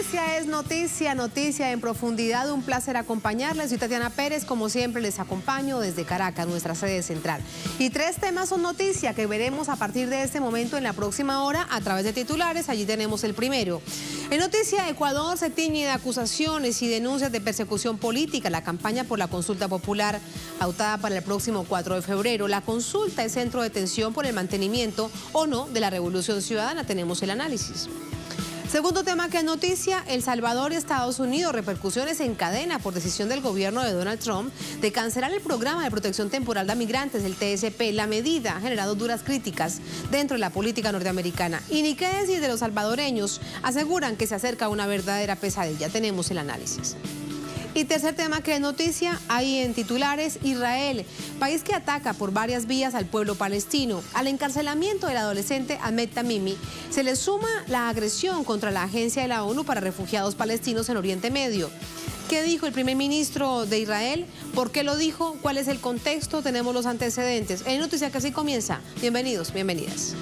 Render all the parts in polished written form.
noticia es noticia, noticia en profundidad. Un placer acompañarles. Soy Tatiana Pérez, como siempre les acompaño desde Caracas, nuestra sede central. Y 3 temas son noticia que veremos a partir de este momento en la próxima hora a través de titulares. Allí tenemos el primero. En noticia, Ecuador se tiñe de acusaciones y denuncias de persecución política. La campaña por la consulta popular pautada para el próximo 4 de febrero. La consulta es centro de tensión por el mantenimiento o no de la revolución ciudadana. Tenemos el análisis. Segundo tema que es noticia, El Salvador y Estados Unidos, repercusiones en cadena por decisión del gobierno de Donald Trump de cancelar el programa de protección temporal de migrantes, el TSP. La medida ha generado duras críticas dentro de la política norteamericana. Y ni qué decir de los salvadoreños, aseguran que se acerca una verdadera pesadilla. Tenemos el análisis. Y tercer tema que es noticia, ahí en titulares, Israel, país que ataca por varias vías al pueblo palestino. Al encarcelamiento del adolescente Ahmed Tamimi se le suma la agresión contra la Agencia de la ONU para Refugiados Palestinos en Oriente Medio. ¿Qué dijo el primer ministro de Israel? ¿Por qué lo dijo? ¿Cuál es el contexto? Tenemos los antecedentes. En noticia que así comienza. Bienvenidos, bienvenidas.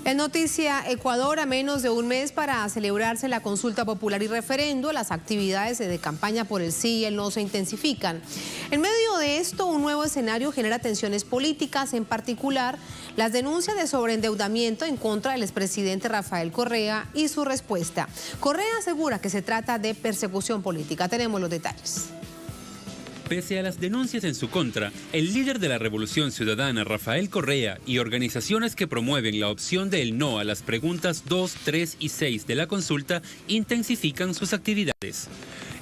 En noticia, Ecuador, a menos de un mes para celebrarse la consulta popular y referendo, las actividades de campaña por el sí y el no se intensifican. En medio de esto, un nuevo escenario genera tensiones políticas, en particular las denuncias de sobreendeudamiento en contra del expresidente Rafael Correa y su respuesta. Correa asegura que se trata de persecución política. Tenemos los detalles. Pese a las denuncias en su contra, el líder de la Revolución Ciudadana, Rafael Correa, y organizaciones que promueven la opción del no a las preguntas 2, 3 y 6 de la consulta intensifican sus actividades.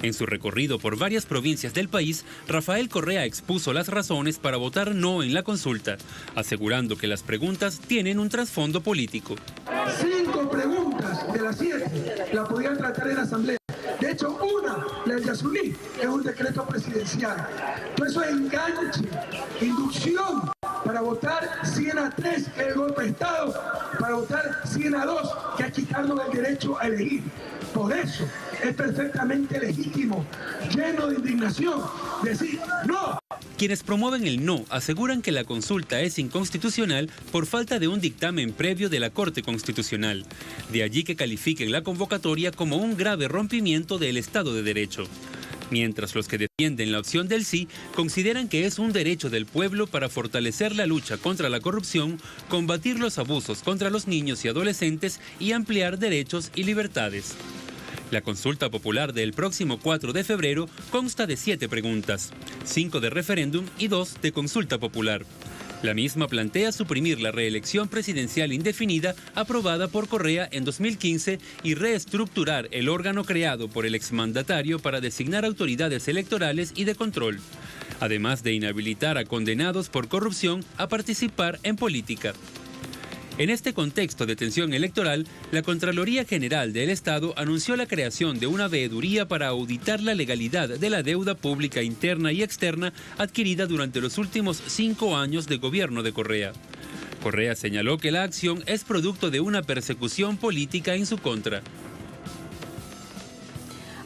En su recorrido por varias provincias del país, Rafael Correa expuso las razones para votar no en la consulta, asegurando que las preguntas tienen un trasfondo político. 5 preguntas de las 7 la podían tratar en la Asamblea. De hecho, una, la de Yasuní, es un decreto presidencial. Todo eso es enganche, inducción para votar 100-3, que es el golpe de Estado, para votar 100-2, que es quitarnos el derecho a elegir. Por eso es perfectamente legítimo, lleno de indignación, decir no. Quienes promueven el no aseguran que la consulta es inconstitucional por falta de un dictamen previo de la Corte Constitucional. De allí que califiquen la convocatoria como un grave rompimiento del Estado de Derecho. Mientras los que defienden la opción del sí consideran que es un derecho del pueblo para fortalecer la lucha contra la corrupción, combatir los abusos contra los niños y adolescentes y ampliar derechos y libertades. La consulta popular del próximo 4 de febrero consta de 7 preguntas, 5 de referéndum y 2 de consulta popular. La misma plantea suprimir la reelección presidencial indefinida aprobada por Correa en 2015 y reestructurar el órgano creado por el exmandatario para designar autoridades electorales y de control, además de inhabilitar a condenados por corrupción a participar en política. En este contexto de tensión electoral, la Contraloría General del Estado anunció la creación de una veeduría para auditar la legalidad de la deuda pública interna y externa adquirida durante los últimos 5 años de gobierno de Correa. Correa señaló que la acción es producto de una persecución política en su contra.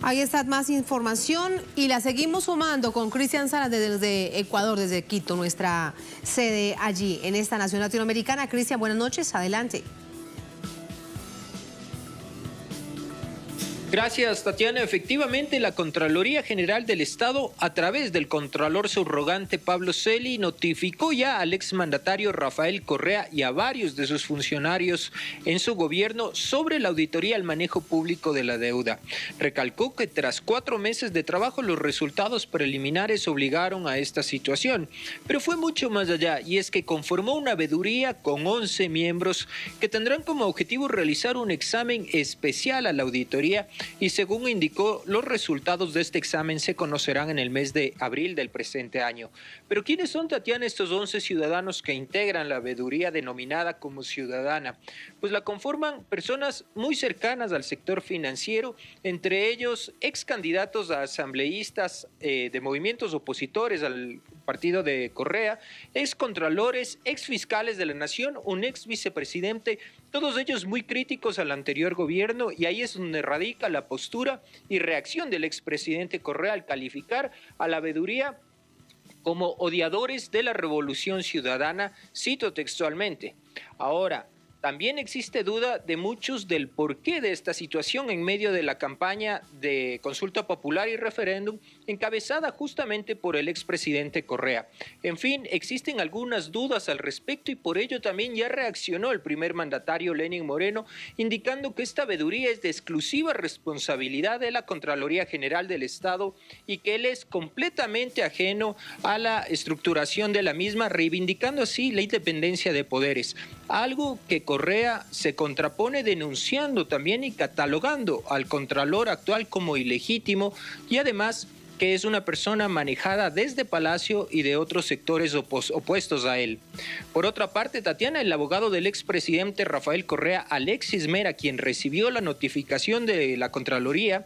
Ahí está más información y la seguimos sumando con Cristian Salas desde Ecuador, desde Quito, nuestra sede allí en esta nación latinoamericana. Cristian, buenas noches, adelante. Gracias, Tatiana. Efectivamente, la Contraloría General del Estado, a través del Contralor Subrogante Pablo Celi, notificó ya al exmandatario Rafael Correa y a varios de sus funcionarios en su gobierno sobre la auditoría al manejo público de la deuda. Recalcó que tras 4 meses de trabajo, los resultados preliminares obligaron a esta situación. Pero fue mucho más allá, y es que conformó una veeduría con 11 miembros que tendrán como objetivo realizar un examen especial a la auditoría y según indicó, los resultados de este examen se conocerán en el mes de abril del presente año. Pero ¿quiénes son, Tatiana, estos 11 ciudadanos que integran la veeduría denominada como ciudadana? Pues la conforman personas muy cercanas al sector financiero, entre ellos ex candidatos a asambleístas de movimientos opositores al partido de Correa, ex contralores, ex fiscales de la nación, un ex vicepresidente, todos ellos muy críticos al anterior gobierno, y ahí es donde radica la postura y reacción del expresidente Correa al calificar a la veeduría como odiadores de la revolución ciudadana, cito textualmente. Ahora, también existe duda de muchos del porqué de esta situación en medio de la campaña de consulta popular y referéndum encabezada justamente por el expresidente Correa. En fin, existen algunas dudas al respecto y por ello también ya reaccionó el primer mandatario Lenín Moreno, indicando que esta veeduría es de exclusiva responsabilidad de la Contraloría General del Estado y que él es completamente ajeno a la estructuración de la misma, reivindicando así la independencia de poderes. Algo que Correa se contrapone denunciando también y catalogando al contralor actual como ilegítimo y además que es una persona manejada desde Palacio y de otros sectores opuestos a él. Por otra parte, Tatiana, el abogado del expresidente Rafael Correa, Alexis Mera, quien recibió la notificación de la Contraloría,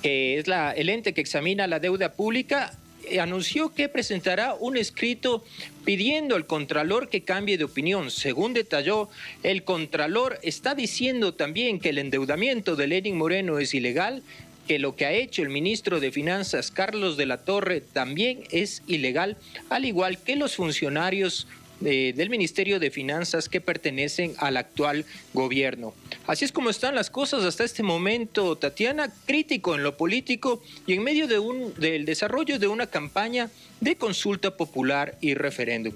que es el ente que examina la deuda pública, anunció que presentará un escrito pidiendo al Contralor que cambie de opinión. Según detalló, el Contralor está diciendo también que el endeudamiento de Lenín Moreno es ilegal, que lo que ha hecho el ministro de Finanzas, Carlos de la Torre, también es ilegal, al igual que los funcionarios del Ministerio de Finanzas que pertenecen al actual gobierno. Así es como están las cosas hasta este momento, Tatiana, crítico en lo político y en medio del desarrollo de una campaña de consulta popular y referéndum.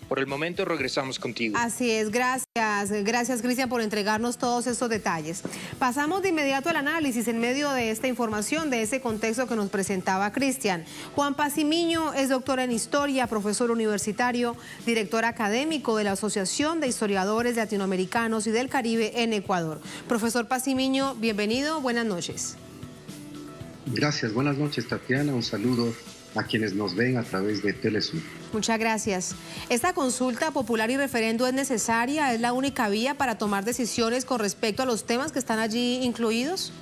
Por el momento regresamos contigo. Así es, gracias Cristian por entregarnos todos estos detalles. Pasamos de inmediato al análisis en medio de esta información, de ese contexto que nos presentaba Cristian. Juan Pacimiño es doctor en Historia, profesor universitario, director académico de la Asociación de Historiadores Latinoamericanos y del Caribe en Ecuador. Profesor Pacimiño, bienvenido, buenas noches. Gracias, buenas noches Tatiana, un saludo a quienes nos ven a través de Telesur. Muchas gracias. ¿Esta consulta popular y referendo es necesaria? ¿Es la única vía para tomar decisiones con respecto a los temas que están allí incluidos?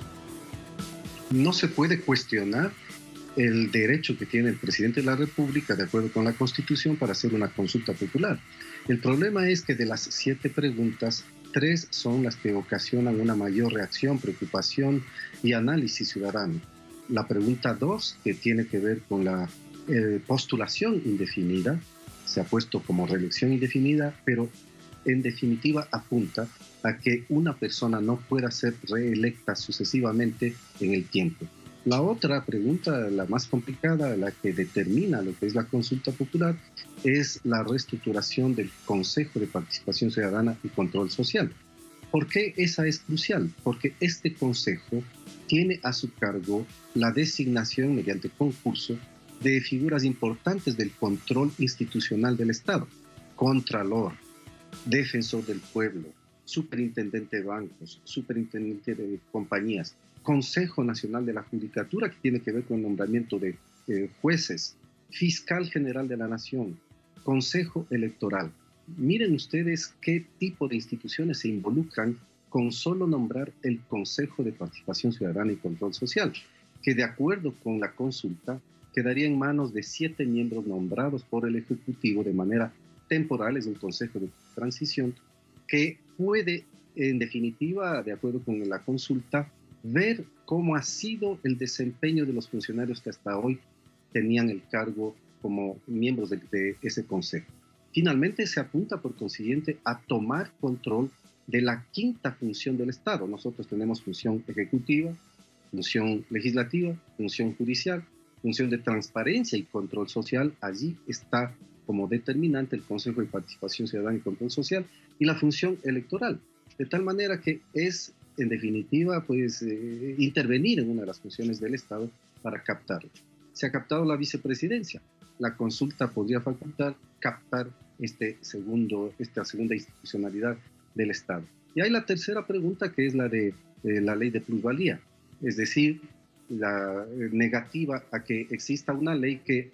No se puede cuestionar el derecho que tiene el presidente de la República, de acuerdo con la Constitución, para hacer una consulta popular. El problema es que de las 7 preguntas, 3 son las que ocasionan una mayor reacción, preocupación y análisis ciudadano. La pregunta 2, que tiene que ver con la postulación indefinida, se ha puesto como reelección indefinida, pero en definitiva apunta a que una persona no pueda ser reelecta sucesivamente en el tiempo. La otra pregunta, la más complicada, la que determina lo que es la consulta popular, es la reestructuración del Consejo de Participación Ciudadana y Control Social. ¿Por qué esa es crucial? Porque este consejo tiene a su cargo la designación mediante concurso de figuras importantes del control institucional del Estado: Contralor, Defensor del Pueblo, Superintendente de Bancos, Superintendente de Compañías, Consejo Nacional de la Judicatura, que tiene que ver con el nombramiento de jueces, Fiscal General de la Nación, Consejo Electoral. Miren ustedes qué tipo de instituciones se involucran con solo nombrar el Consejo de Participación Ciudadana y Control Social, que de acuerdo con la consulta quedaría en manos de 7 miembros nombrados por el Ejecutivo de manera temporal, es un Consejo de Transición, que puede, en definitiva, de acuerdo con la consulta, ver cómo ha sido el desempeño de los funcionarios que hasta hoy tenían el cargo como miembros de ese Consejo. Finalmente se apunta, por consiguiente, a tomar control de la 5ª función del Estado. Nosotros tenemos función ejecutiva, función legislativa, función judicial, función de transparencia y control social. Allí está como determinante el Consejo de Participación Ciudadana y Control Social y la función electoral. De tal manera que es, en definitiva, pues, intervenir en una de las funciones del Estado para captarlo. Se ha captado la vicepresidencia. La consulta podría facultar captar esta segunda institucionalidad del Estado. Y hay la tercera pregunta, que es la de la ley de plusvalía, es decir, la negativa a que exista una ley que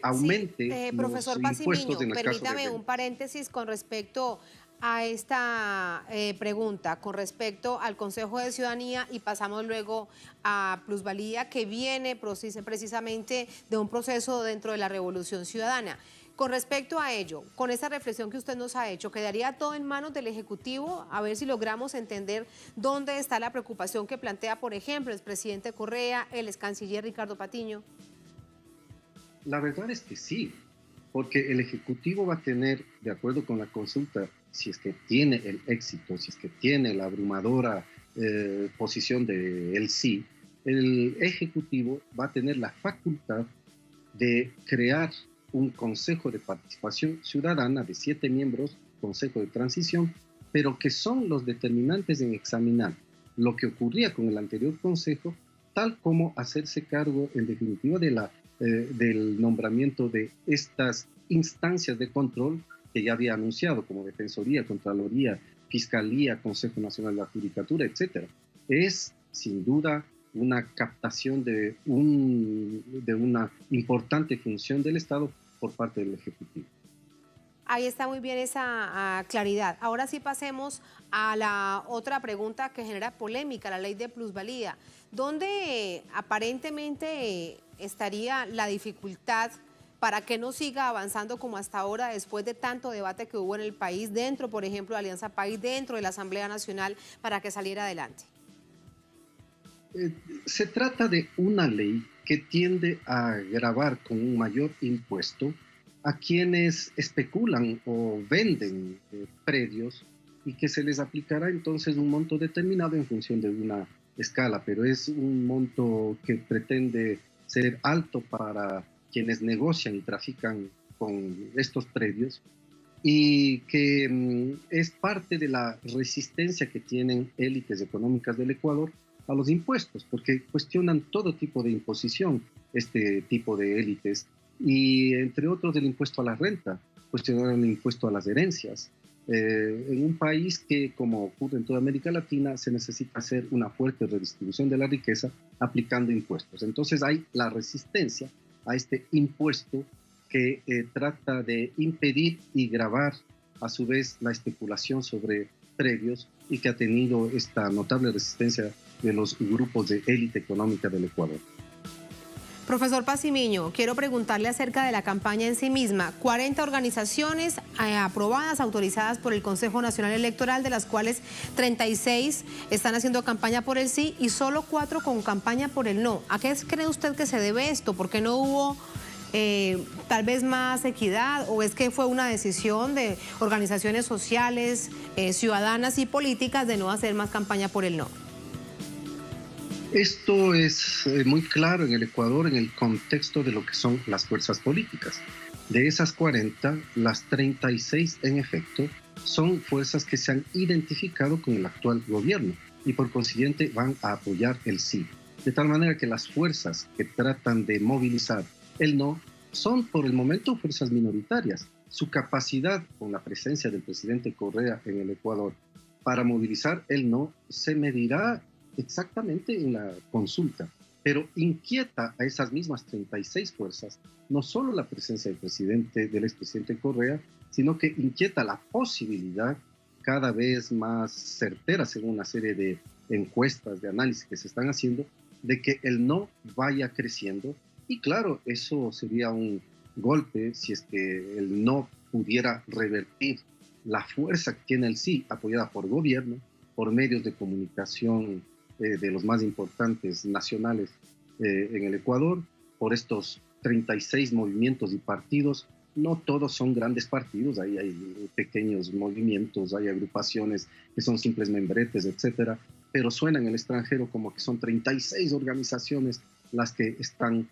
aumente profesor los impuestos Pacimiño, en el caso de permítame un paréntesis con respecto a esta pregunta, con respecto al Consejo de Ciudadanía, y pasamos luego a plusvalía, que viene precisamente de un proceso dentro de la Revolución Ciudadana. Con respecto a ello, con esta reflexión que usted nos ha hecho, ¿quedaría todo en manos del Ejecutivo? A ver si logramos entender dónde está la preocupación que plantea, por ejemplo, el expresidente Correa, el excanciller Ricardo Patiño. La verdad es que sí, porque el Ejecutivo va a tener, de acuerdo con la consulta, si es que tiene el éxito, si es que tiene la abrumadora posición del sí, el Ejecutivo va a tener la facultad de crear un Consejo de Participación Ciudadana de 7 miembros, Consejo de Transición, pero que son los determinantes en examinar lo que ocurría con el anterior Consejo, tal como hacerse cargo, en definitiva, del nombramiento de estas instancias de control que ya había anunciado, como Defensoría, Contraloría, Fiscalía, Consejo Nacional de la Judicatura, etc. Es, sin duda, una captación de una importante función del Estado por parte del Ejecutivo. Ahí está muy bien esa claridad. Ahora sí pasemos a la otra pregunta que genera polémica, la ley de plusvalía. ¿Dónde aparentemente estaría la dificultad para que no siga avanzando como hasta ahora, después de tanto debate que hubo en el país, dentro, por ejemplo, de Alianza País, dentro de la Asamblea Nacional, para que saliera adelante? Se trata de una ley que tiende a gravar con un mayor impuesto a quienes especulan o venden predios, y que se les aplicará entonces un monto determinado en función de una escala, pero es un monto que pretende ser alto para quienes negocian y trafican con estos predios, y que es parte de la resistencia que tienen élites económicas del Ecuador a los impuestos, porque cuestionan todo tipo de imposición, este tipo de élites, y entre otros el impuesto a la renta, cuestionaron el impuesto a las herencias. En un país que, como ocurre en toda América Latina, se necesita hacer una fuerte redistribución de la riqueza aplicando impuestos. Entonces hay la resistencia a este impuesto que trata de impedir y gravar a su vez la especulación sobre predios, y que ha tenido esta notable resistencia de los grupos de élite económica del Ecuador. Profesor Pacimiño, quiero preguntarle acerca de la campaña en sí misma. 40 organizaciones aprobadas, autorizadas por el Consejo Nacional Electoral, de las cuales 36 están haciendo campaña por el sí y solo 4 con campaña por el no. ¿A qué cree usted que se debe esto? ¿Por qué no hubo tal vez más equidad, o es que fue una decisión de organizaciones sociales, ciudadanas y políticas de no hacer más campaña por el no? Esto es muy claro en el Ecuador en el contexto de lo que son las fuerzas políticas. De esas 40, las 36 en efecto son fuerzas que se han identificado con el actual gobierno y por consiguiente van a apoyar el sí. De tal manera que las fuerzas que tratan de movilizar el no son por el momento fuerzas minoritarias. Su capacidad, con la presencia del presidente Correa en el Ecuador, para movilizar el no se medirá exactamente en la consulta, pero inquieta a esas mismas 36 fuerzas no solo la presencia del expresidente Correa, sino que inquieta la posibilidad cada vez más certera, según una serie de encuestas, de análisis que se están haciendo, de que el no vaya creciendo. Y claro, eso sería un golpe si es que el no pudiera revertir la fuerza que tiene el sí, apoyada por gobierno, por medios de comunicación de los más importantes nacionales en el Ecuador, por estos 36 movimientos y partidos. No todos son grandes partidos, hay pequeños movimientos, hay agrupaciones que son simples membretes, etcétera, pero suena en el extranjero como que son 36 organizaciones las que están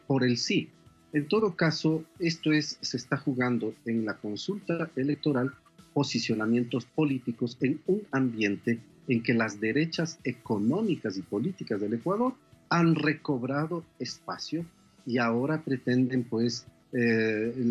por el sí. En todo caso, se está jugando en la consulta electoral posicionamientos políticos en un ambiente en que las derechas económicas y políticas del Ecuador han recobrado espacio y ahora pretenden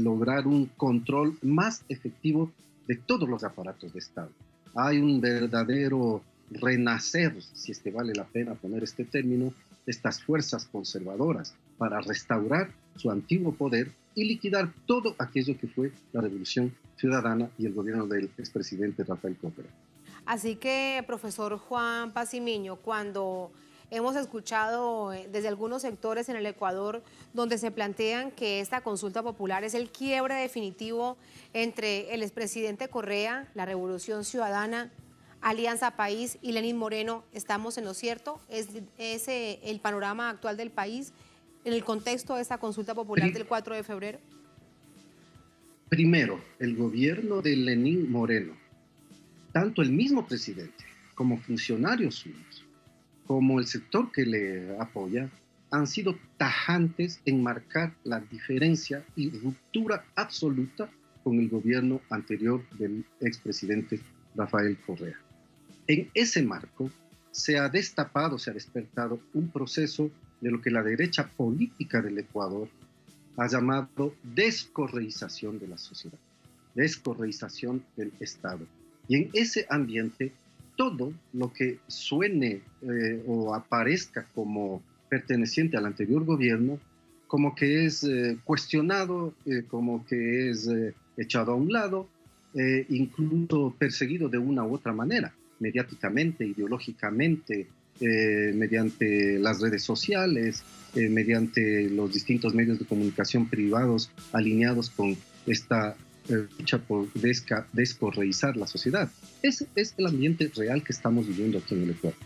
lograr un control más efectivo de todos los aparatos de Estado. Hay un verdadero renacer, si es que vale la pena poner este término, estas fuerzas conservadoras para restaurar su antiguo poder y liquidar todo aquello que fue la Revolución Ciudadana y el gobierno del expresidente Rafael Correa. Así que, profesor Juan Pacimiño, cuando hemos escuchado desde algunos sectores en el Ecuador donde se plantean que esta consulta popular es el quiebre definitivo entre el expresidente Correa, la Revolución Ciudadana, Alianza País y Lenín Moreno, ¿estamos en lo cierto? ¿Es el panorama actual del país en el contexto de esta consulta popular del 4 de febrero? Primero, el gobierno de Lenín Moreno, tanto el mismo presidente como funcionarios suyos, como el sector que le apoya, han sido tajantes en marcar la diferencia y ruptura absoluta con el gobierno anterior del expresidente Rafael Correa. En ese marco se ha destapado, se ha despertado un proceso de lo que la derecha política del Ecuador ha llamado descorreización de la sociedad, descorreización del Estado. Y en ese ambiente, todo lo que suene o aparezca como perteneciente al anterior gobierno, como que es cuestionado, como que es echado a un lado, incluso perseguido de una u otra manera, mediáticamente, ideológicamente, mediante las redes sociales, mediante los distintos medios de comunicación privados alineados con esta lucha por descorreizar la sociedad. Ese es el ambiente real que estamos viviendo aquí en el Ecuador.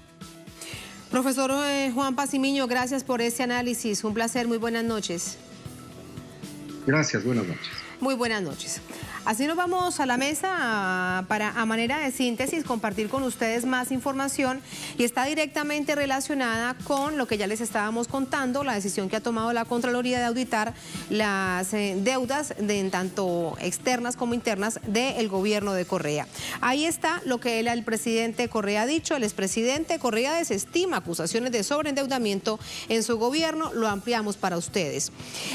Profesor Juan Pacimiño, gracias por este análisis. Un placer, muy buenas noches. Gracias, buenas noches. Muy buenas noches. Así nos vamos a la mesa para, a manera de síntesis, compartir con ustedes más información y está directamente relacionada con lo que ya les estábamos contando, la decisión que ha tomado la Contraloría de auditar las deudas de tanto externas como internas del gobierno de Correa. Ahí está lo que el presidente Correa ha dicho. El expresidente Correa desestima acusaciones de sobreendeudamiento en su gobierno. Lo ampliamos para ustedes.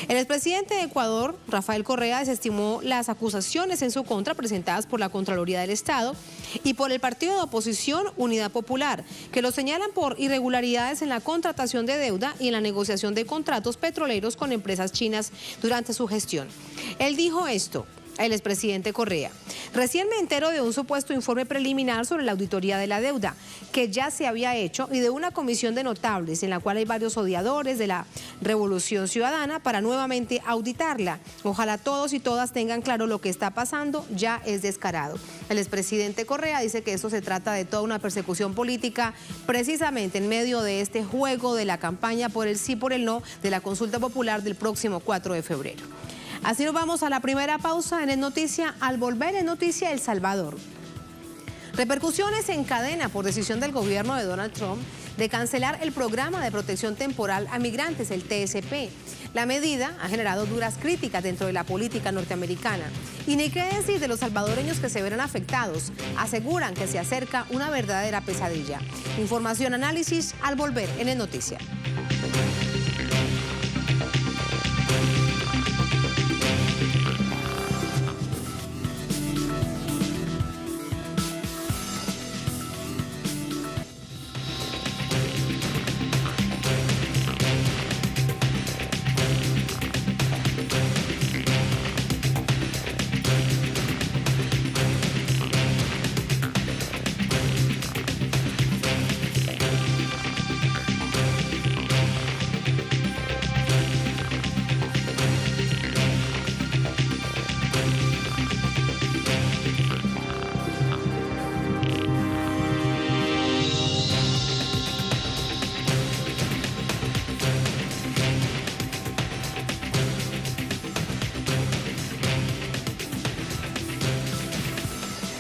El expresidente de Ecuador, Rafael Correa, desestimó las acusaciones en su contra presentadas por la Contraloría del Estado y por el partido de oposición Unidad Popular, que lo señalan por irregularidades en la contratación de deuda y en la negociación de contratos petroleros con empresas chinas durante su gestión. Él dijo esto. El expresidente Correa: recién me entero de un supuesto informe preliminar sobre la auditoría de la deuda, que ya se había hecho, y de una comisión de notables en la cual hay varios odiadores de la Revolución Ciudadana para nuevamente auditarla. Ojalá todos y todas tengan claro lo que está pasando, ya es descarado. El expresidente Correa dice que esto se trata de toda una persecución política, precisamente en medio de este juego de la campaña por el sí, por el no, de la consulta popular del próximo 4 de febrero. Así nos vamos a la primera pausa en El Noticia. Al volver en Noticia, El Salvador. Repercusiones en cadena por decisión del gobierno de Donald Trump de cancelar el programa de protección temporal a migrantes, el TSP. La medida ha generado duras críticas dentro de la política norteamericana. Y ni qué decir de los salvadoreños que se verán afectados. Aseguran que se acerca una verdadera pesadilla. Información, análisis al volver en El Noticia.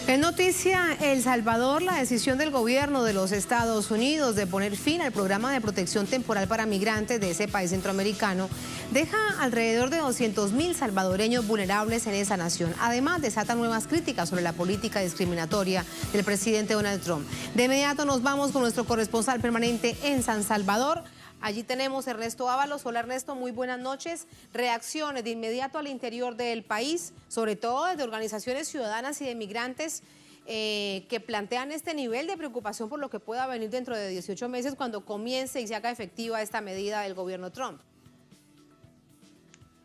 En Noticia El Salvador, la decisión del gobierno de los Estados Unidos de poner fin al programa de protección temporal para migrantes de ese país centroamericano deja alrededor de 200.000 salvadoreños vulnerables en esa nación. Además, desata nuevas críticas sobre la política discriminatoria del presidente Donald Trump. De inmediato nos vamos con nuestro corresponsal permanente en San Salvador. Allí tenemos a Ernesto Ábalos. Hola Ernesto, muy buenas noches. Reacciones de inmediato al interior del país, sobre todo desde organizaciones ciudadanas y de migrantes, que plantean este nivel de preocupación por lo que pueda venir dentro de 18 meses cuando comience y se haga efectiva esta medida del gobierno Trump.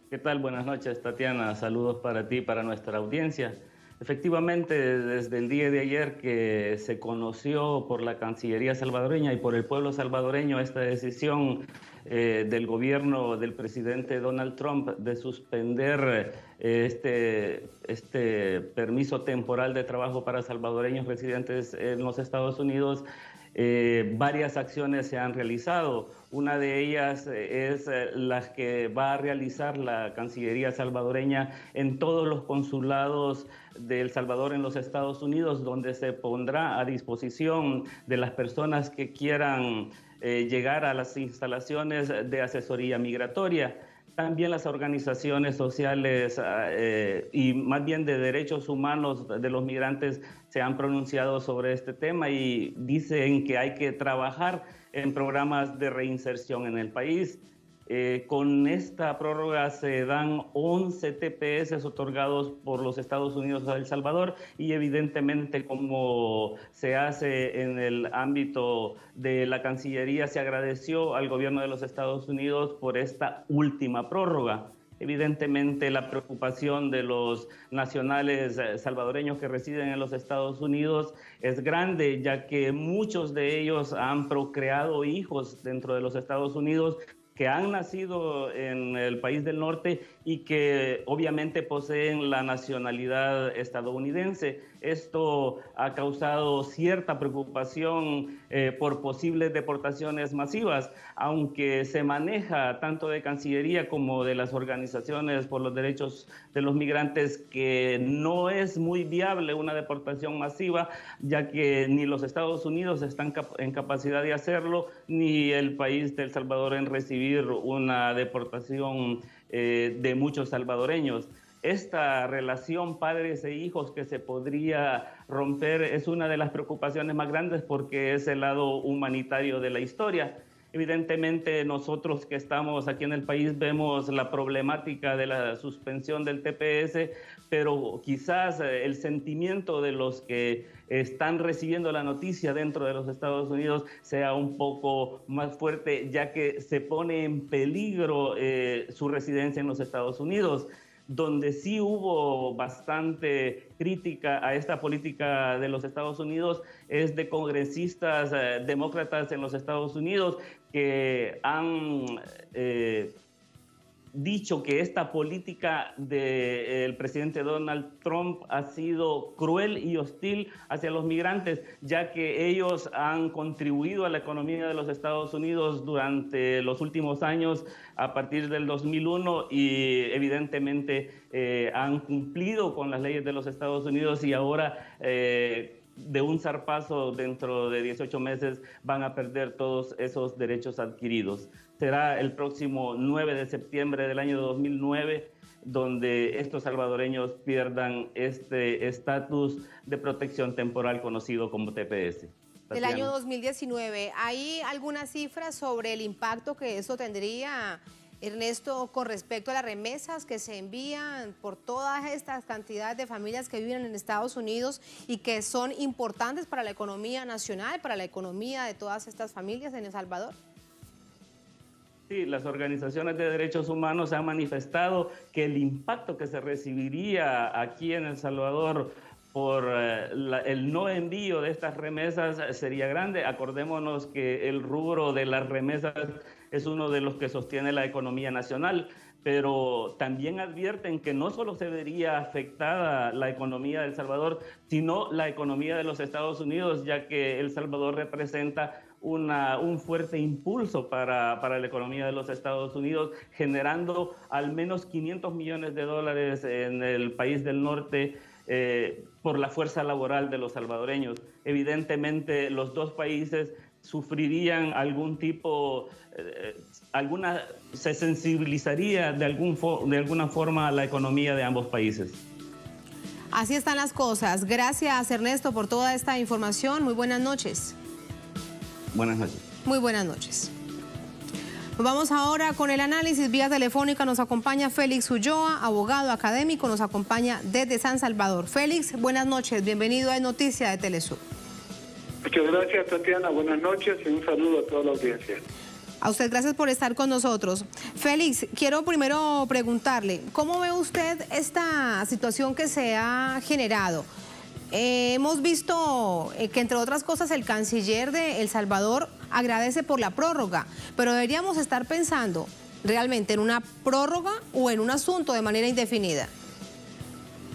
¿Qué tal? Buenas noches, Tatiana. Saludos para ti y para nuestra audiencia. Efectivamente, desde el día de ayer que se conoció por la Cancillería salvadoreña y por el pueblo salvadoreño esta decisión del gobierno del presidente Donald Trump de suspender este permiso temporal de trabajo para salvadoreños residentes en los Estados Unidos, varias acciones se han realizado. Una de ellas es la que va a realizar la Cancillería salvadoreña en todos los consulados de El Salvador en los Estados Unidos, donde se pondrá a disposición de las personas que quieran llegar a las instalaciones de asesoría migratoria. También las organizaciones sociales y más bien de derechos humanos de los migrantes se han pronunciado sobre este tema y dicen que hay que trabajar en programas de reinserción en el país. Con esta prórroga se dan 11 TPS otorgados por los Estados Unidos a El Salvador y evidentemente, como se hace en el ámbito de la Cancillería, se agradeció al gobierno de los Estados Unidos por esta última prórroga. Evidentemente, la preocupación de los nacionales salvadoreños que residen en los Estados Unidos es grande, ya que muchos de ellos han procreado hijos dentro de los Estados Unidos que han nacido en el país del norte y que obviamente poseen la nacionalidad estadounidense. Esto ha causado cierta preocupación por posibles deportaciones masivas, aunque se maneja tanto de Cancillería como de las organizaciones por los derechos de los migrantes que no es muy viable una deportación masiva, ya que ni los Estados Unidos están en capacidad de hacerlo, ni el país de El Salvador en recibir una deportación de muchos salvadoreños. Esta relación padres e hijos que se podría romper es una de las preocupaciones más grandes porque es el lado humanitario de la historia. Evidentemente, nosotros que estamos aquí en el país vemos la problemática de la suspensión del TPS, pero quizás el sentimiento de los que están recibiendo la noticia dentro de los Estados Unidos sea un poco más fuerte, ya que se pone en peligro su residencia en los Estados Unidos. Donde sí hubo bastante crítica a esta política de los Estados Unidos es de congresistas demócratas en los Estados Unidos que han dicho que esta política del presidente Donald Trump ha sido cruel y hostil hacia los migrantes, ya que ellos han contribuido a la economía de los Estados Unidos durante los últimos años, a partir del 2001, y evidentemente han cumplido con las leyes de los Estados Unidos y ahora de un zarpazo dentro de 18 meses van a perder todos esos derechos adquiridos. Será el próximo 9 de septiembre del año 2009 donde estos salvadoreños pierdan este estatus de protección temporal conocido como TPS. Del año 2019, ¿hay alguna cifra sobre el impacto que esto tendría, Ernesto, con respecto a las remesas que se envían por todas estas cantidades de familias que viven en Estados Unidos y que son importantes para la economía nacional, para la economía de todas estas familias en El Salvador? Sí, las organizaciones de derechos humanos han manifestado que el impacto que se recibiría aquí en El Salvador por el no envío de estas remesas sería grande. Acordémonos que el rubro de las remesas es uno de los que sostiene la economía nacional, pero también advierten que no solo se vería afectada la economía de El Salvador, sino la economía de los Estados Unidos, ya que El Salvador representa un fuerte impulso para la economía de los Estados Unidos, generando al menos $500 millones en el país del norte por la fuerza laboral de los salvadoreños. Evidentemente, los dos países sufrirían algún tipo, se sensibilizaría de alguna forma a la economía de ambos países. Así están las cosas. Gracias, Ernesto, por toda esta información. Muy buenas noches. Buenas noches. Muy buenas noches. Nos vamos ahora con el análisis vía telefónica. Nos acompaña Félix Ulloa, abogado académico, nos acompaña desde San Salvador. Félix, buenas noches, bienvenido a Noticia de Telesur. Muchas gracias, Tatiana, buenas noches y un saludo a toda la audiencia. A usted gracias por estar con nosotros. Félix, quiero primero preguntarle, ¿cómo ve usted esta situación que se ha generado? Hemos visto que, entre otras cosas, el canciller de El Salvador agradece por la prórroga, pero deberíamos estar pensando realmente en una prórroga o en un asunto de manera indefinida.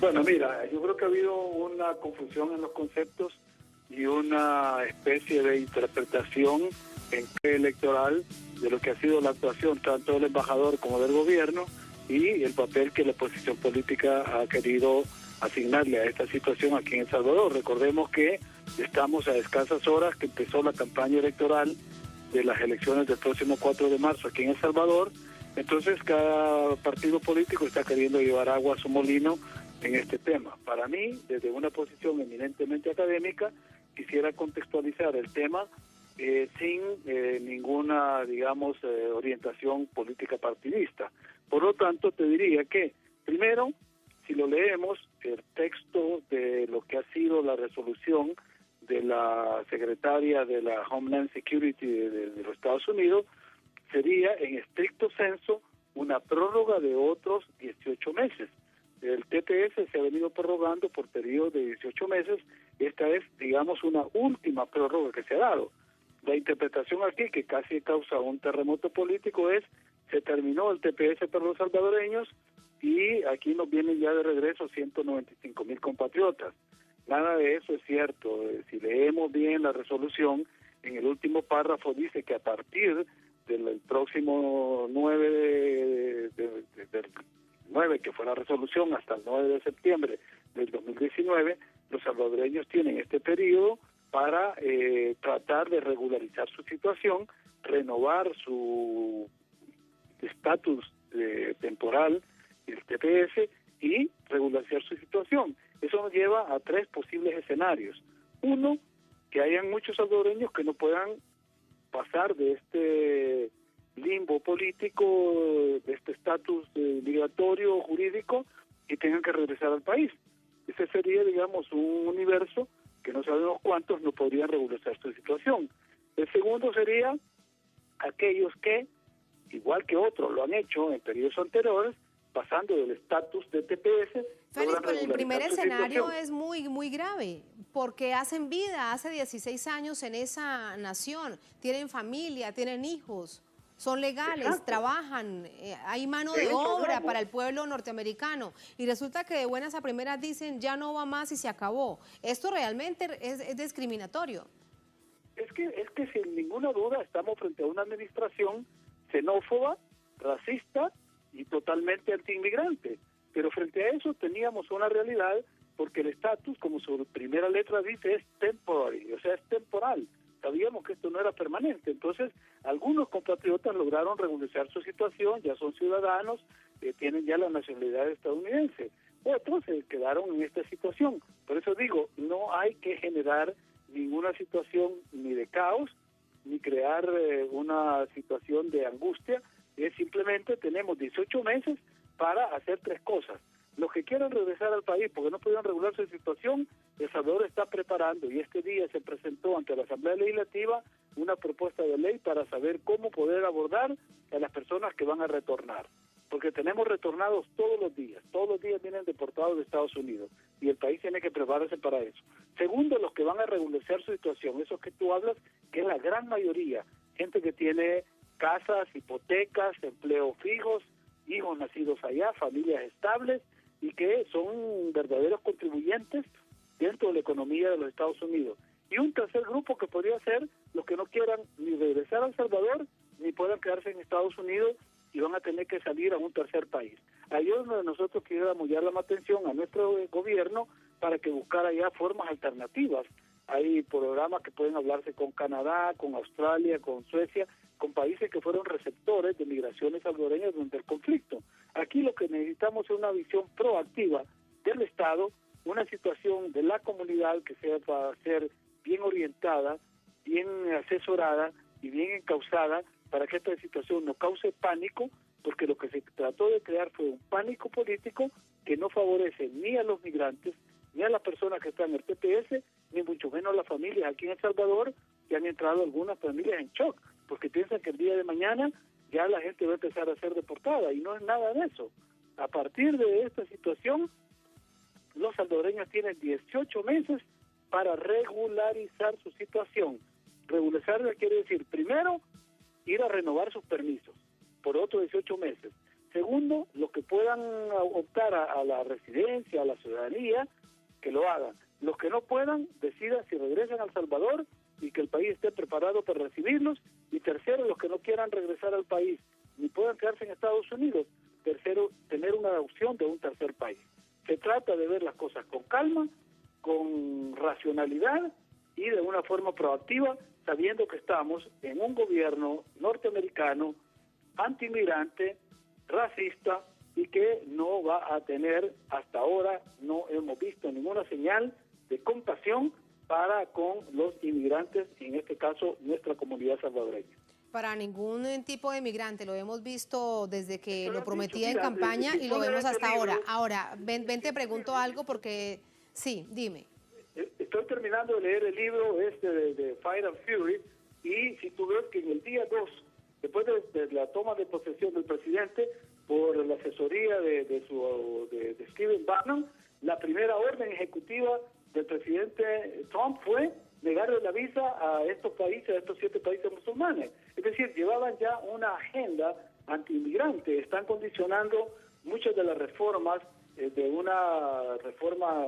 Bueno, mira, yo creo que ha habido una confusión en los conceptos y una especie de interpretación en electoral de lo que ha sido la actuación tanto del embajador como del gobierno y el papel que la oposición política ha querido asignarle a esta situación aquí en El Salvador. Recordemos que estamos a escasas horas que empezó la campaña electoral de las elecciones del próximo 4 de marzo aquí en El Salvador. Entonces cada partido político está queriendo llevar agua a su molino en este tema. Para mí, desde una posición eminentemente académica, quisiera contextualizar el tema sin ninguna, digamos, orientación política partidista. Por lo tanto, te diría que, primero, si lo leemos, el texto de lo que ha sido la resolución de la secretaria de la Homeland Security de los Estados Unidos, sería en estricto senso una prórroga de otros 18 meses. El TPS se ha venido prorrogando por periodos de 18 meses. Esta es, digamos, una última prórroga que se ha dado. La interpretación aquí, que casi causa un terremoto político, es: se terminó el TPS para los salvadoreños y aquí nos vienen ya de regreso 195,000 compatriotas. Nada de eso es cierto. Si leemos bien la resolución, en el último párrafo dice que a partir del próximo 9, que fue la resolución, hasta el 9 de septiembre del 2019, los salvadoreños tienen este periodo para tratar de regularizar su situación, renovar su estatus temporal, el TPS, y regularizar su situación. Eso nos lleva a tres posibles escenarios. Uno, que hayan muchos salvadoreños que no puedan pasar de este limbo político, de este estatus migratorio jurídico, y tengan que regresar al país. Ese sería, digamos, un universo que no sabemos cuántos no podrían regularizar su situación. El segundo sería aquellos que, igual que otros lo han hecho en periodos anteriores, pasando del estatus de TPS. Félix, pero el primer escenario es muy grave, porque hacen vida hace 16 años en esa nación, tienen familia, tienen hijos, son legales, exacto, trabajan, hay mano de obra para el pueblo norteamericano, y resulta que de buenas a primeras dicen ya no va más y se acabó. Esto realmente es discriminatorio. Es que sin ninguna duda estamos frente a una administración xenófoba, racista y totalmente antiinmigrante. Pero frente a eso teníamos una realidad, porque el estatus, como su primera letra dice, es temporary, o sea, es temporal. Sabíamos que esto no era permanente. Entonces, algunos compatriotas lograron regularizar su situación, ya son ciudadanos, tienen ya la nacionalidad estadounidense. Otros se quedaron en esta situación. Por eso digo, no hay que generar ninguna situación ni de caos, ni crear una situación de angustia. Simplemente tenemos 18 meses para hacer tres cosas. Los que quieran regresar al país porque no pudieron regular su situación, El Salvador está preparando, y este día se presentó ante la Asamblea Legislativa una propuesta de ley para saber cómo poder abordar a las personas que van a retornar. Porque tenemos retornados todos los días vienen deportados de Estados Unidos, y el país tiene que prepararse para eso. Segundo, los que van a regularizar su situación, esos que tú hablas, que es la gran mayoría, gente que tiene casas, hipotecas, empleos fijos, hijos nacidos allá, familias estables, y que son verdaderos contribuyentes dentro de la economía de los Estados Unidos. Y un tercer grupo que podría ser los que no quieran ni regresar a El Salvador, ni puedan quedarse en Estados Unidos y van a tener que salir a un tercer país. Ahí es donde nosotros quisiéramos llamar la atención a nuestro gobierno para que buscara ya formas alternativas. Hay programas que pueden hablarse con Canadá, con Australia, con Suecia, con países que fueron receptores de migraciones salvadoreñas durante el conflicto. Aquí lo que necesitamos es una visión proactiva del Estado, una situación de la comunidad que sea para ser bien orientada, bien asesorada y bien encauzada para que esta situación no cause pánico, porque lo que se trató de crear fue un pánico político que no favorece ni a los migrantes, ni a las personas que están en el TPS, ni mucho menos a las familias aquí en El Salvador, que han entrado algunas familias en shock, porque piensan que el día de mañana ya la gente va a empezar a ser deportada, y no es nada de eso. A partir de esta situación, los salvadoreños tienen 18 meses para regularizar su situación. Regularizar quiere decir, primero, ir a renovar sus permisos por otros 18 meses. Segundo, los que puedan optar a la residencia, a la ciudadanía, que lo hagan. Los que no puedan, decidan si regresan a El Salvador y que el país esté preparado para recibirlos. Y tercero, los que no quieran regresar al país ni puedan quedarse en Estados Unidos. Tercero, tener una opción de un tercer país. Se trata de ver las cosas con calma, con racionalidad y de una forma proactiva, sabiendo que estamos en un gobierno norteamericano anti-inmigrante, racista, y que no va a tener, hasta ahora no hemos visto ninguna señal de compasión para con los inmigrantes, en este caso nuestra comunidad salvadoreña. Para ningún tipo de migrante, lo hemos visto desde que Eso lo han prometía dicho, en mira, campaña si y lo tú vemos lees hasta el ahora. libro- Ahora, ven te pregunto algo porque, sí, dime. Estoy terminando de leer el libro de Fire and Fury, y si tú ves que en el día 2, después de la toma de posesión del presidente, por la asesoría de Stephen Bannon, la primera orden ejecutiva del presidente Trump fue negarle la visa a estos países, a estos 7 países musulmanes. Es decir, llevaban ya una agenda anti-inmigrante, están condicionando muchas de las reformas de una reforma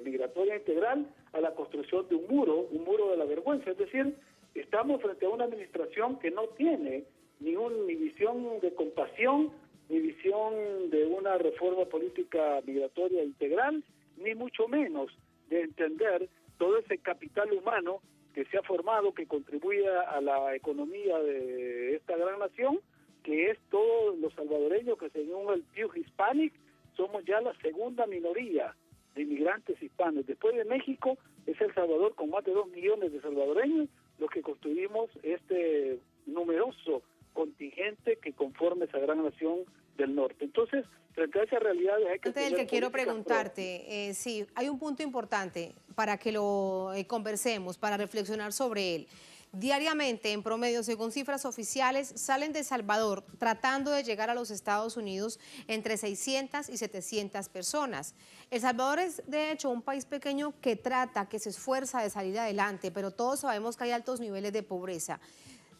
migratoria integral a la construcción de un muro de la vergüenza. Es decir, estamos frente a una administración que no tiene ni visión de compasión, ni visión de una reforma política migratoria integral, ni mucho menos de entender todo ese capital humano que se ha formado, que contribuye a la economía de esta gran nación, que es todos los salvadoreños, que según el Pew Hispanic somos ya la segunda minoría de inmigrantes hispanos. Después de México es El Salvador, con más de 2 millones de salvadoreños, los que construimos este numeroso contingente que conforma esa gran nación del norte. Entonces, frente a esas realidades hay que... Antes del que quiero preguntarte, sí, hay un punto importante para que lo conversemos, para reflexionar sobre él. Diariamente, en promedio, según cifras oficiales, salen de El Salvador tratando de llegar a los Estados Unidos entre 600 y 700 personas. El Salvador es, de hecho, un país pequeño que trata, que se esfuerza de salir adelante, pero todos sabemos que hay altos niveles de pobreza.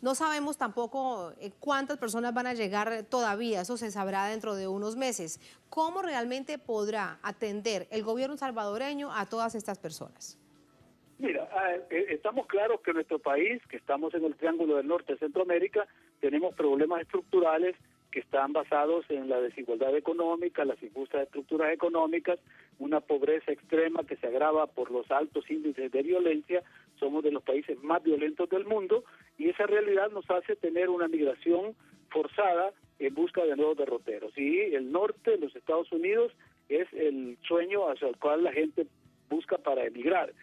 No sabemos tampoco cuántas personas van a llegar todavía, eso se sabrá dentro de unos meses. ¿Cómo realmente podrá atender el gobierno salvadoreño a todas estas personas? Mira, estamos claros que nuestro país, que estamos en el Triángulo del Norte de Centroamérica, tenemos problemas estructurales que están basados en la desigualdad económica, las injustas estructuras económicas, una pobreza extrema que se agrava por los altos índices de violencia. Somos de los países más violentos del mundo, y esa realidad nos hace tener una migración forzada en busca de nuevos derroteros. Y el norte de los Estados Unidos es el sueño hacia el cual la gente busca para emigrar.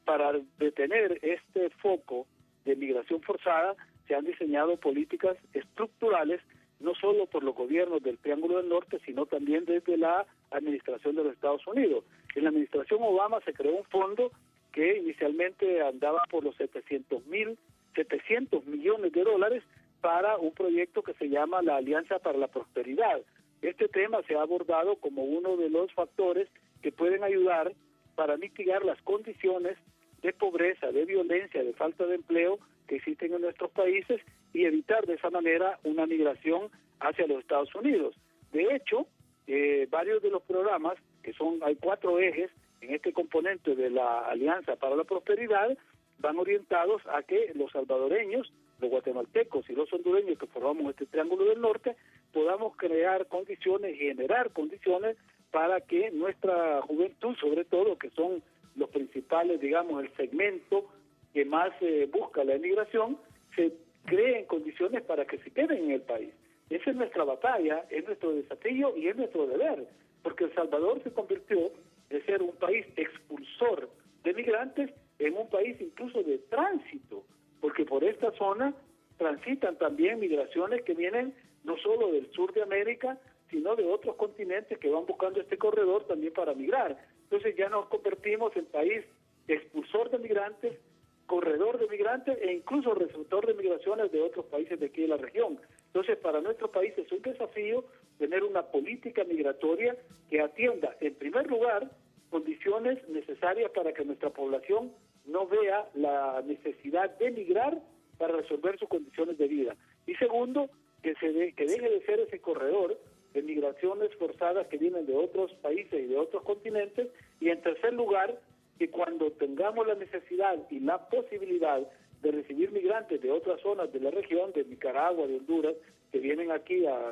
Para detener este foco de migración forzada, se han diseñado políticas estructurales, no solo por los gobiernos del Triángulo del Norte, sino también desde la administración de los Estados Unidos. En la administración Obama se creó un fondo que inicialmente andaba por los 700 millones de dólares para un proyecto que se llama la Alianza para la Prosperidad. Este tema se ha abordado como uno de los factores que pueden ayudar para mitigar las condiciones de pobreza, de violencia, de falta de empleo que existen en nuestros países, y evitar de esa manera una migración hacia los Estados Unidos. De hecho, varios de los programas, hay 4 ejes en este componente de la Alianza para la Prosperidad, van orientados a que los salvadoreños, los guatemaltecos y los hondureños que formamos este Triángulo del Norte, podamos crear condiciones, generar condiciones para que nuestra juventud, sobre todo, que son los principales, digamos, el segmento que más busca la emigración, se creen condiciones para que se queden en el país. Esa es nuestra batalla, es nuestro desafío y es nuestro deber, porque El Salvador se convirtió de ser un país expulsor de migrantes en un país incluso de tránsito, porque por esta zona transitan también migraciones que vienen no solo del sur de América, sino de otros continentes que van buscando este corredor también para migrar. Entonces ya nos convertimos en país expulsor de migrantes, corredor de migrantes e incluso receptor de migraciones de otros países de aquí de la región. Entonces, para nuestro país es un desafío tener una política migratoria que atienda, en primer lugar, condiciones necesarias para que nuestra población no vea la necesidad de migrar para resolver sus condiciones de vida. Y segundo, que deje de ser ese corredor de migraciones forzadas que vienen de otros países y de otros continentes. Y en tercer lugar, que cuando tengamos la necesidad y la posibilidad de recibir migrantes de otras zonas de la región, de Nicaragua, de Honduras, que vienen aquí a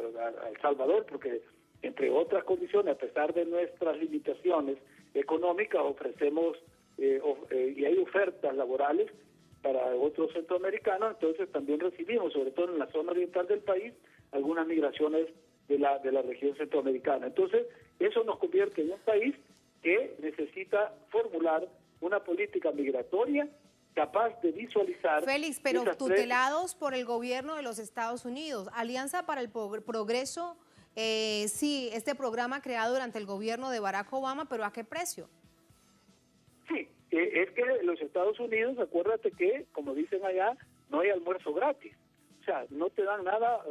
El Salvador, porque entre otras condiciones, a pesar de nuestras limitaciones económicas, ofrecemos y hay ofertas laborales para otros centroamericanos, entonces también recibimos, sobre todo en la zona oriental del país, algunas migraciones de la región centroamericana. Entonces, eso nos convierte en un país que necesita formular una política migratoria capaz de visualizar... Félix, pero tutelados por el gobierno de los Estados Unidos. Alianza para el Progreso, sí, este programa creado durante el gobierno de Barack Obama, pero ¿a qué precio? Sí, es que los Estados Unidos, acuérdate que, como dicen allá, no hay almuerzo gratis. O sea, no te dan nada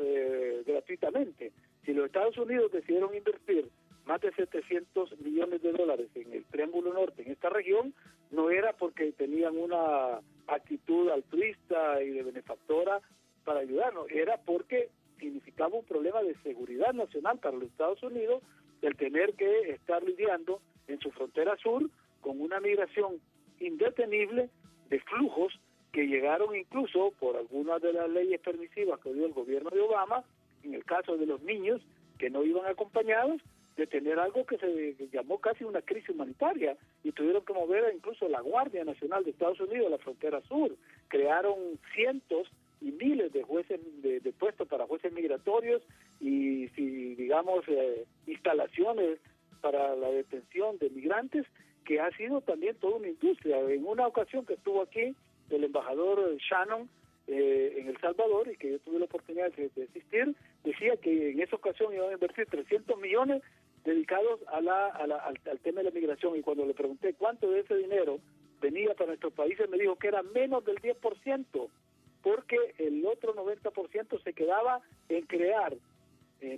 gratuitamente. Si los Estados Unidos decidieron invertir más de 700 millones de dólares en el Triángulo Norte, en esta región, no era porque tenían una actitud altruista y de benefactora para ayudarnos, era porque significaba un problema de seguridad nacional para los Estados Unidos el tener que estar lidiando en su frontera sur con una migración indetenible de flujos que llegaron incluso por algunas de las leyes permisivas que dio el gobierno de Obama, en el caso de los niños que no iban acompañados, de tener algo que se llamó casi una crisis humanitaria, y tuvieron que mover incluso la Guardia Nacional de Estados Unidos a la frontera sur. Crearon cientos y miles de jueces de puestos para jueces migratorios y digamos instalaciones para la detención de migrantes, que ha sido también toda una industria. En una ocasión que estuvo aquí el embajador Shannon en El Salvador, y que yo tuve la oportunidad de asistir, decía que en esa ocasión iban a invertir 300 millones dedicados al tema de la migración, y cuando le pregunté cuánto de ese dinero venía para nuestros países, me dijo que era menos del 10%, porque el otro 90% se quedaba en crear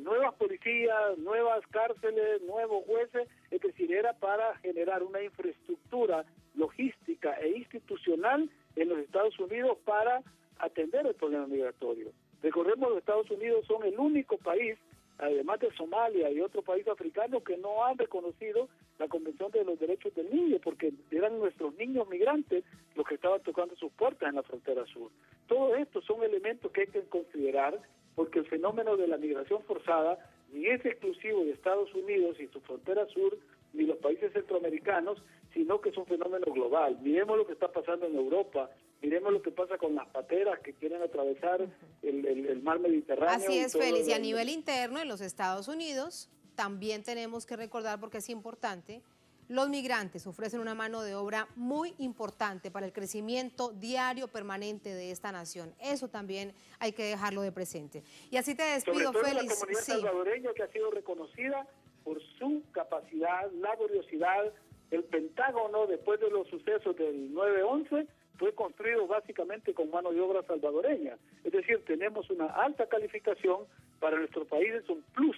nuevas policías, nuevas cárceles, nuevos jueces, es decir, era para generar una infraestructura logística e institucional en los Estados Unidos para atender el problema migratorio. Recordemos que los Estados Unidos son el único país, además de Somalia y otro país africano, que no han reconocido la Convención de los Derechos del Niño, porque eran nuestros niños migrantes los que estaban tocando sus puertas en la frontera sur. Todos estos son elementos que hay que considerar, porque el fenómeno de la migración forzada ni es exclusivo de Estados Unidos y su frontera sur, ni los países centroamericanos, sino que es un fenómeno global. Miremos lo que está pasando en Europa, miremos lo que pasa con las pateras que quieren atravesar el mar Mediterráneo. Así es, Félix, y a nivel interno en los Estados Unidos también tenemos que recordar, porque es importante, los migrantes ofrecen una mano de obra muy importante para el crecimiento diario permanente de esta nación. Eso también hay que dejarlo de presente. Y así te despido, sobre todo Félix. La comunidad salvadoreña, que ha sido reconocida por su capacidad, laboriosidad. El Pentágono, después de los sucesos del 9/11, fue construido básicamente con mano de obra salvadoreña. Es decir, tenemos una alta calificación para nuestro país, es un plus.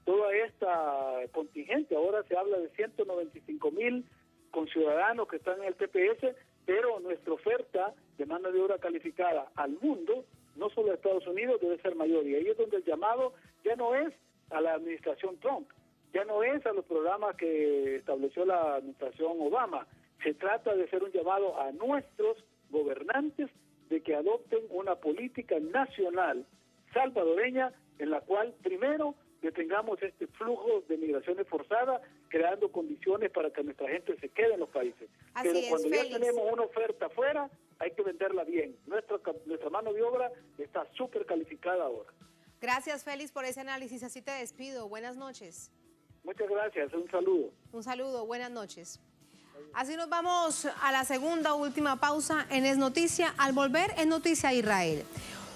Toda esta contingente, ahora se habla de 195,000 conciudadanos que están en el TPS, pero nuestra oferta de mano de obra calificada al mundo, no solo a Estados Unidos, debe ser mayor. Y ahí es donde el llamado ya no es a la administración Trump, ya no es a los programas que estableció la administración Obama. Se trata de hacer un llamado a nuestros gobernantes de que adopten una política nacional salvadoreña en la cual primero detengamos este flujo de migraciones forzadas, creando condiciones para que nuestra gente se quede en los países. Así Pero es, cuando Félix, ya tenemos una oferta afuera, hay que venderla bien. Nuestra mano de obra está súper calificada ahora. Gracias, Félix, por ese análisis. Así te despido. Buenas noches. Muchas gracias. Un saludo. Un saludo. Buenas noches. Así nos vamos a la segunda última pausa en Es Noticia. Al volver, Es Noticia Israel.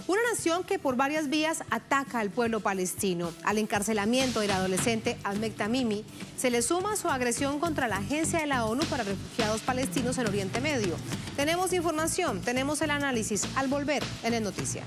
Una nación que por varias vías ataca al pueblo palestino. Al encarcelamiento del adolescente Ahmed Tamimi se le suma su agresión contra la Agencia de la ONU para Refugiados Palestinos en Oriente Medio. Tenemos información, tenemos el análisis al volver en el Noticia.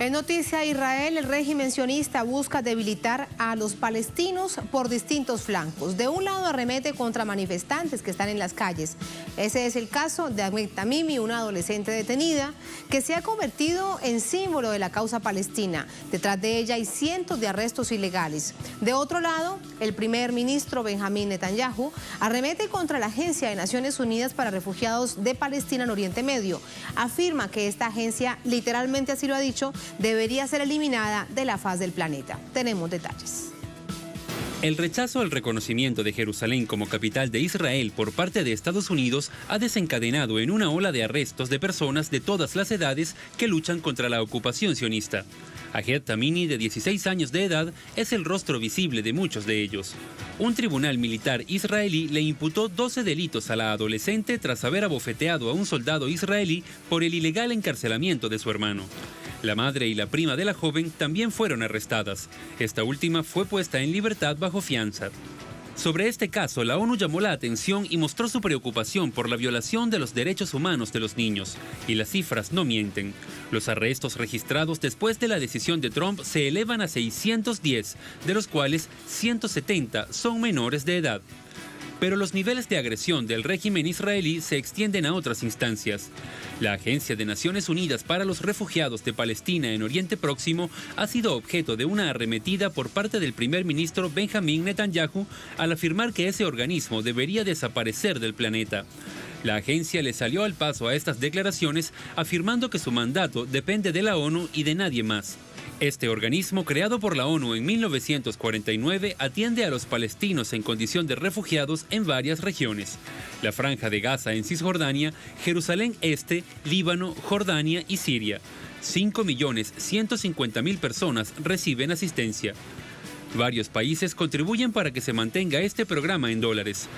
En noticia, Israel, el régimen sionista busca debilitar a los palestinos por distintos flancos. De un lado arremete contra manifestantes que están en las calles. Ese es el caso de Ahmed Tamimi, una adolescente detenida que se ha convertido en símbolo de la causa palestina. Detrás de ella hay cientos de arrestos ilegales. De otro lado, el primer ministro Benjamín Netanyahu arremete contra la Agencia de Naciones Unidas para Refugiados de Palestina en Oriente Medio. Afirma que esta agencia, literalmente así lo ha dicho, debería ser eliminada de la faz del planeta. Tenemos detalles. El rechazo al reconocimiento de Jerusalén como capital de Israel por parte de Estados Unidos ha desencadenado en una ola de arrestos de personas de todas las edades que luchan contra la ocupación sionista. Ahmed Tamimi, de 16 años de edad, es el rostro visible de muchos de ellos. Un tribunal militar israelí le imputó 12 delitos a la adolescente tras haber abofeteado a un soldado israelí por el ilegal encarcelamiento de su hermano. La madre y la prima de la joven también fueron arrestadas. Esta última fue puesta en libertad bajo fianza. Sobre este caso, la ONU llamó la atención y mostró su preocupación por la violación de los derechos humanos de los niños. Y las cifras no mienten. Los arrestos registrados después de la decisión de Trump se elevan a 610, de los cuales 170 son menores de edad. Pero los niveles de agresión del régimen israelí se extienden a otras instancias. La Agencia de Naciones Unidas para los Refugiados de Palestina en Oriente Próximo ha sido objeto de una arremetida por parte del primer ministro Benjamín Netanyahu al afirmar que ese organismo debería desaparecer del planeta. La agencia le salió al paso a estas declaraciones afirmando que su mandato depende de la ONU y de nadie más. Este organismo, creado por la ONU en 1949, atiende a los palestinos en condición de refugiados en varias regiones: la Franja de Gaza en Cisjordania, Jerusalén Este, Líbano, Jordania y Siria. 5.150.000 personas reciben asistencia. Varios países contribuyen para que se mantenga este programa en dólares.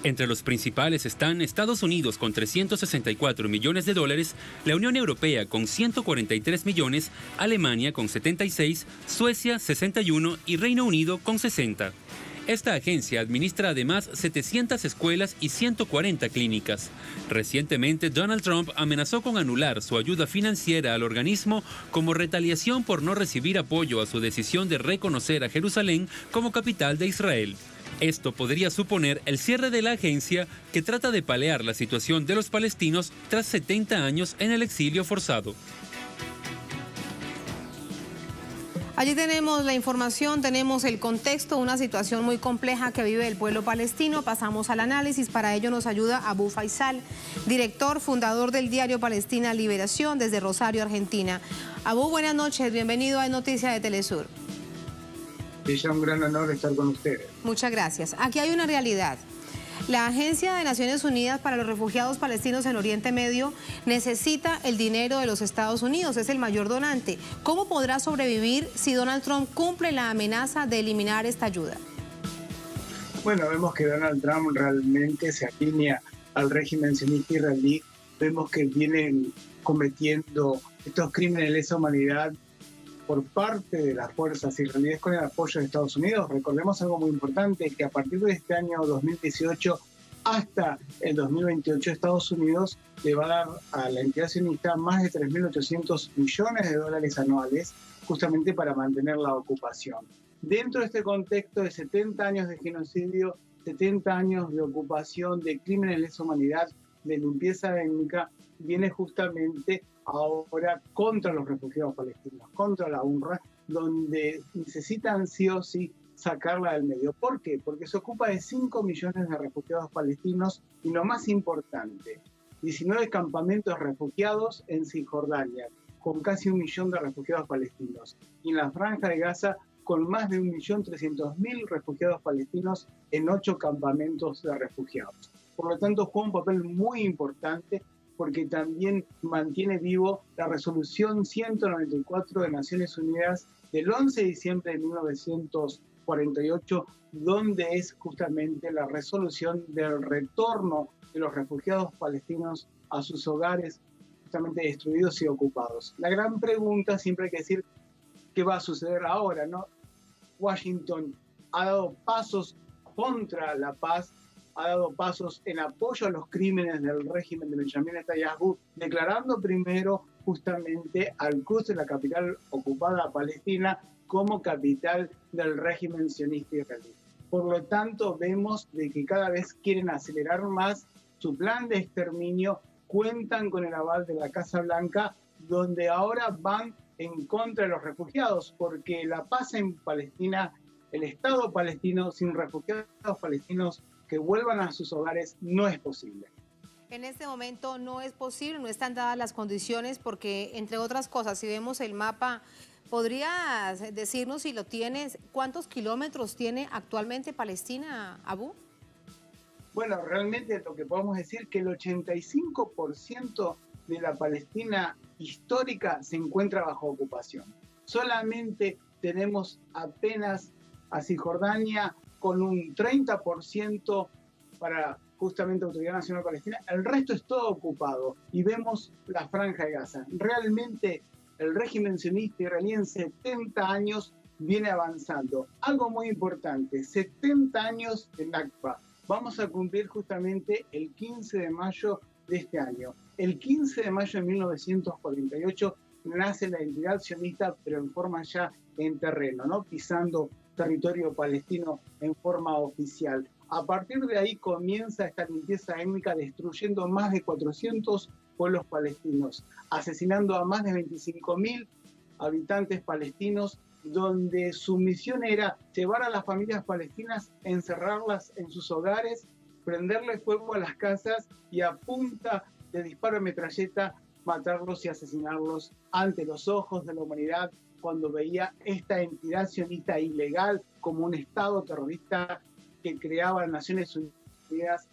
Entre los principales están Estados Unidos con 364 millones de dólares, la Unión Europea con 143 millones, Alemania con 76, Suecia 61 y Reino Unido con 60. Esta agencia administra además 700 escuelas y 140 clínicas. Recientemente, Donald Trump amenazó con anular su ayuda financiera al organismo como retaliación por no recibir apoyo a su decisión de reconocer a Jerusalén como capital de Israel. Esto podría suponer el cierre de la agencia, que trata de paliar la situación de los palestinos tras 70 años en el exilio forzado. Allí tenemos la información, tenemos el contexto, una situación muy compleja que vive el pueblo palestino. Pasamos al análisis. Para ello nos ayuda Abu Faisal, director, fundador del diario Palestina Liberación, desde Rosario, Argentina. Abu, buenas noches, bienvenido a Noticias de Telesur. Es un gran honor estar con ustedes. Muchas gracias. Aquí hay una realidad. La Agencia de Naciones Unidas para los Refugiados Palestinos en Oriente Medio necesita el dinero de los Estados Unidos, es el mayor donante. ¿Cómo podrá sobrevivir si Donald Trump cumple la amenaza de eliminar esta ayuda? Bueno, vemos que Donald Trump realmente se alinea al régimen sionista israelí. Vemos que vienen cometiendo estos crímenes de lesa humanidad por parte de las fuerzas israelíes con el apoyo de Estados Unidos. Recordemos algo muy importante, que a partir de este año 2018 hasta el 2028, Estados Unidos le va a dar a la entidad sionista más de 3.800 millones de dólares anuales, justamente para mantener la ocupación. Dentro de este contexto de 70 años de genocidio, 70 años de ocupación, de crímenes de lesa humanidad, de limpieza étnica, viene justamente ahora contra los refugiados palestinos, contra la UNRWA, donde necesitan sí o sí sacarla del medio. ¿Por qué? Porque se ocupa de 5 millones de refugiados palestinos y lo más importante, 19 campamentos refugiados en Cisjordania, con casi 1 millón de refugiados palestinos. Y en la Franja de Gaza, con más de 1.300.000 refugiados palestinos en 8 campamentos de refugiados. Por lo tanto, juega un papel muy importante porque también mantiene vivo la resolución 194 de Naciones Unidas del 11 de diciembre de 1948, donde es justamente la resolución del retorno de los refugiados palestinos a sus hogares, justamente destruidos y ocupados. La gran pregunta, siempre hay que decir, ¿qué va a suceder ahora, no? Washington ha dado pasos contra la paz, ha dado pasos en apoyo a los crímenes del régimen de Benjamin Netanyahu, declarando primero justamente Al-Quds, la capital ocupada palestina, como capital del régimen sionista israelí. Por lo tanto, vemos de que cada vez quieren acelerar más su plan de exterminio, cuentan con el aval de la Casa Blanca, donde ahora van en contra de los refugiados, porque la paz en Palestina, el Estado palestino sin refugiados palestinos que vuelvan a sus hogares, no es posible. En este momento no es posible, no están dadas las condiciones, porque entre otras cosas, si vemos el mapa, ¿podrías decirnos, si lo tienes, cuántos kilómetros tiene actualmente Palestina, Abu? Bueno, realmente lo que podemos decir es que el 85% de la Palestina histórica se encuentra bajo ocupación. Solamente tenemos apenas a Cisjordania con un 30% para justamente Autoridad Nacional Palestina. El resto es todo ocupado y vemos la Franja de Gaza. Realmente el régimen sionista israelí en 70 años viene avanzando. Algo muy importante, 70 años de Nakba. Vamos a cumplir justamente el 15 de mayo de este año. El 15 de mayo de 1948 nace la entidad sionista, pero en forma ya en terreno, ¿no? Pisando territorio palestino en forma oficial. A partir de ahí comienza esta limpieza étnica, destruyendo más de 400 pueblos palestinos, asesinando a más de 25.000 habitantes palestinos, donde su misión era llevar a las familias palestinas, encerrarlas en sus hogares, prenderle fuego a las casas y a punta de disparo de metralleta matarlos y asesinarlos ante los ojos de la humanidad, cuando veía esta entidad sionista ilegal como un Estado terrorista que creaba las Naciones Unidas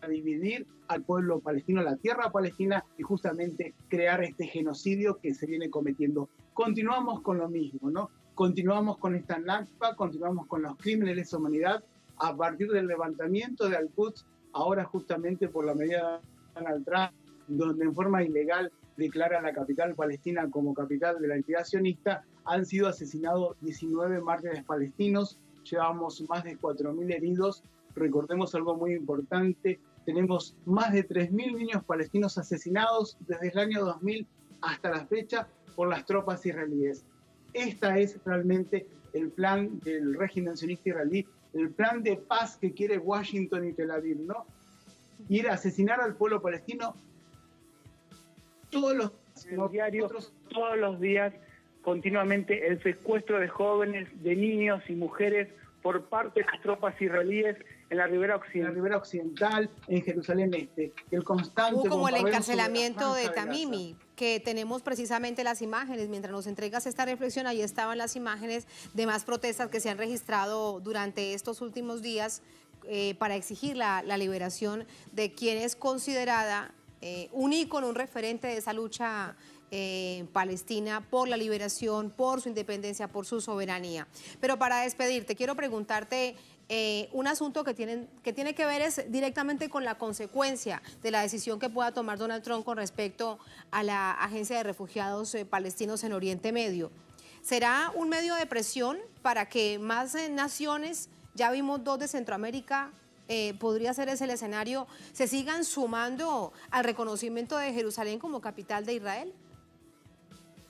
a dividir al pueblo palestino, la tierra palestina, y justamente crear este genocidio que se viene cometiendo. Continuamos con lo mismo, ¿no? Continuamos con esta Nakba, continuamos con los crímenes de lesa humanidad a partir del levantamiento de Al-Quds, ahora justamente por la medida de Donald Trump, donde en forma ilegal declara la capital palestina como capital de la entidad sionista. Han sido asesinados 19 mártires palestinos, llevamos más de 4.000 heridos. Recordemos algo muy importante, tenemos más de 3.000 niños palestinos asesinados desde el año 2000 hasta la fecha por las tropas israelíes. Este es realmente el plan del régimen sionista israelí, el plan de paz que quiere Washington y Tel Aviv, ¿no? Ir a asesinar al pueblo palestino todos los diarios, todos los días, continuamente el secuestro de jóvenes, de niños y mujeres por parte de las tropas israelíes en la ribera occidental, en Jerusalén Este. El constante como el encarcelamiento de Tamimi, que tenemos precisamente las imágenes. Mientras nos entregas esta reflexión, ahí estaban las imágenes de más protestas que se han registrado durante estos últimos días para exigir la liberación de quien es considerada un ícono, un referente de esa lucha palestina por la liberación, por su independencia, por su soberanía. Pero para despedirte, quiero preguntarte un asunto que tiene que ver directamente con la consecuencia de la decisión que pueda tomar Donald Trump con respecto a la Agencia de Refugiados Palestinos en Oriente Medio. ¿Será un medio de presión para que más naciones, ya vimos 2 de Centroamérica, podría ser ese el escenario, se sigan sumando al reconocimiento de Jerusalén como capital de Israel?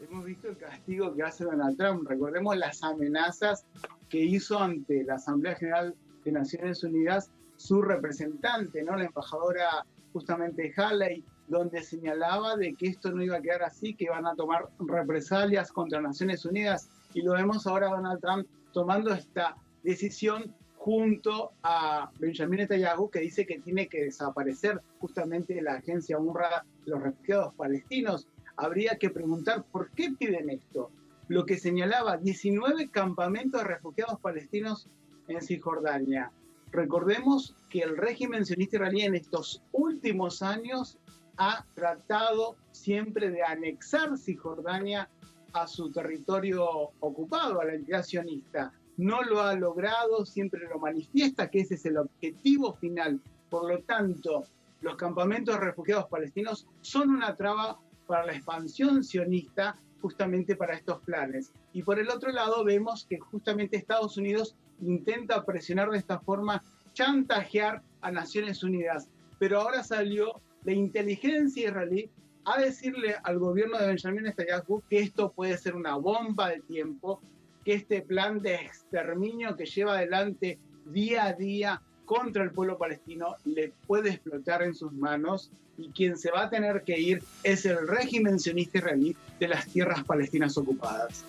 Hemos visto el castigo que hace Donald Trump. Recordemos las amenazas que hizo ante la Asamblea General de Naciones Unidas su representante, ¿no? La embajadora justamente Haley, donde señalaba de que esto no iba a quedar así, que iban a tomar represalias contra Naciones Unidas. Y lo vemos ahora Donald Trump tomando esta decisión junto a Benjamín Netanyahu, que dice que tiene que desaparecer justamente la agencia UNRWA de los refugiados palestinos. Habría que preguntar por qué piden esto. Lo que señalaba, 19 campamentos de refugiados palestinos en Cisjordania. Recordemos que el régimen sionista israelí en estos últimos años ha tratado siempre de anexar Cisjordania a su territorio ocupado, a la entidad sionista. No lo ha logrado, siempre lo manifiesta que ese es el objetivo final. Por lo tanto, los campamentos de refugiados palestinos son una traba para la expansión sionista, justamente para estos planes. Y por el otro lado vemos que justamente Estados Unidos intenta presionar de esta forma, chantajear a Naciones Unidas. Pero ahora salió la inteligencia israelí a decirle al gobierno de Benjamín Netanyahu que esto puede ser una bomba de tiempo, que este plan de exterminio que lleva adelante día a día contra el pueblo palestino le puede explotar en sus manos, y quien se va a tener que ir es el régimen sionista israelí de las tierras palestinas ocupadas.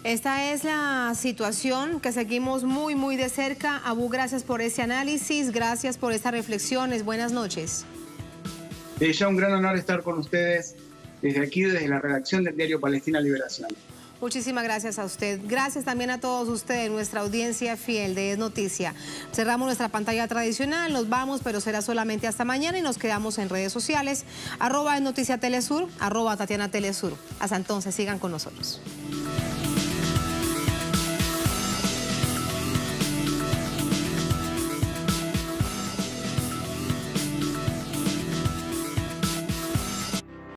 Esta es la situación que seguimos muy de cerca. Abu, gracias por ese análisis, gracias por estas reflexiones. Buenas noches. Ya un gran honor estar con ustedes desde aquí, desde la redacción del diario Palestina Liberación. Muchísimas gracias a usted. Gracias también a todos ustedes, nuestra audiencia fiel de Es Noticia. Cerramos nuestra pantalla tradicional, nos vamos, pero será solamente hasta mañana, y nos quedamos en redes sociales, @EsNoticiaTelesur, @TatianaTelesur. Hasta entonces, sigan con nosotros.